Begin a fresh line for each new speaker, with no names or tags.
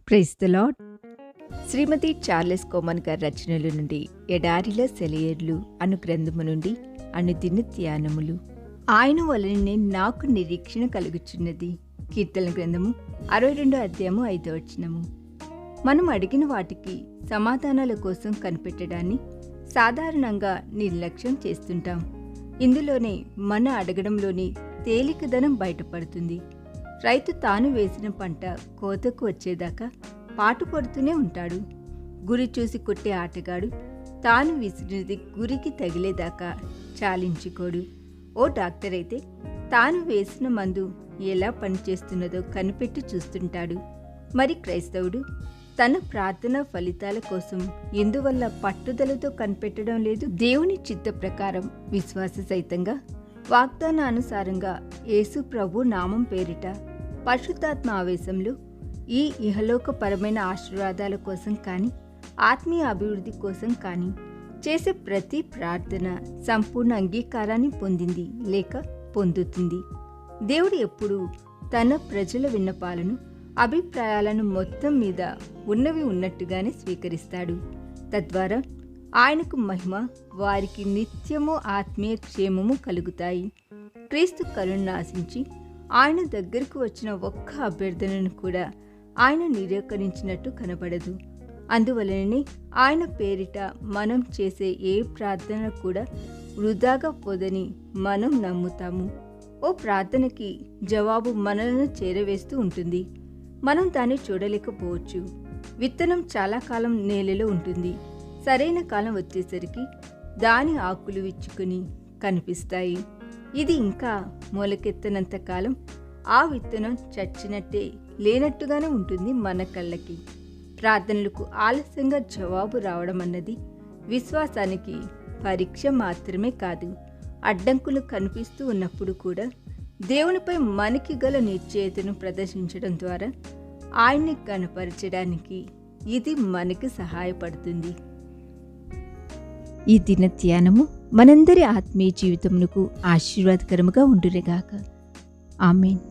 Praise the Lord. Shrimati Charles Cowman గారి రచనల నుండి ఎడారిలో సెలయేర్లు అను గ్రంథము నుండి అనుదిన ధ్యానములు. ఆయన వలననే నాకు నిరీక్షణ కలుగుచున్నది. కీర్తన గ్రంథము 62 అధ్యాయము 5వ వచనము. మనం అడిగిన వాటికి సమాధానాల కోసం కనిపెట్టడాన్ని సాధారణంగా నిర్లక్ష్యం చేస్తుంటాం. ఇందులోనే మన అడగడంలోని తేలికదనం బయటపడుతుంది. రైతు తాను వేసిన పంట కోతకు వచ్చేదాకా పాటుపడుతూనే ఉంటాడు. గురి చూసి కొట్టే ఆటగాడు తాను విసిరినది గురికి తగిలేదాకా చాలించుకోడు. ఓ డాక్టర్ అయితే తాను వేసిన మందు ఎలా పనిచేస్తున్నదో కనిపెట్టి చూస్తుంటాడు. మరి క్రైస్తవుడు తన ప్రార్థన ఫలితాల కోసం ఎందువల్ల పట్టుదలతో కనిపెట్టడం లేదు? దేవుని చిత్త ప్రకారం విశ్వాస సహితంగా వాగ్దానానుసారంగా యేసు ప్రభు నామం పేరిట పరిశుద్ధాత్మ ఆవేశంలో ఈ ఇహలోకపరమైన ఆశీర్వాదాల కోసం కానీ ఆత్మీయ అభివృద్ధి కోసం కానీ చేసే ప్రతి ప్రార్థన సంపూర్ణ అంగీకారాన్ని పొందింది లేక పొందుతుంది. దేవుడు ఎప్పుడూ తన ప్రజల విన్నపాలను అభిప్రాయాలను మొత్తం మీద ఉన్నవి ఉన్నట్టుగానే స్వీకరిస్తాడు. తద్వారా ఆయనకు మహిమ, వారికి నిత్యము ఆత్మీయ క్షేమము కలుగుతాయి. క్రీస్తు కరుణను ఆశించి ఆయన దగ్గరకు వచ్చిన ఒక్క అభ్యర్థనను కూడా ఆయన నిరాకరించినట్టు కనబడదు. అందువలననే ఆయన పేరిట మనం చేసే ఏ ప్రార్థన కూడా వృధాగా పోదని మనం నమ్ముతాము. ఓ ప్రార్థనకి జవాబు మనలను చేరవేస్తూ ఉంటుంది. మనం దాన్ని చూడలేకపోవచ్చు. విత్తనం చాలా కాలం నేలలో ఉంటుంది. సరైన కాలం వచ్చేసరికి దాని ఆకులు విచ్చుకుని కనిపిస్తాయి. ఇది ఇంకా మొలకెత్తనంత కాలం ఆ విత్తనం చచ్చినట్టే లేనట్టుగానే ఉంటుంది మన కళ్ళకి. ప్రార్థనలకు ఆలస్యంగా జవాబు రావడం అన్నది విశ్వాసానికి పరీక్ష మాత్రమే కాదు. అడ్డంకులు కనిపిస్తూ ఉన్నప్పుడు కూడా దేవునిపై మనకి గల నిశ్చయతను ప్రదర్శించడం ద్వారా ఆయన్ని కనపరచడానికి ఇది మనకి సహాయపడుతుంది. ఈ దిన ధ్యానము మనందరి ఆత్మీయ జీవితమునకు ఆశీర్వాదకరముగా ఉండునుగాక. ఆమేన్.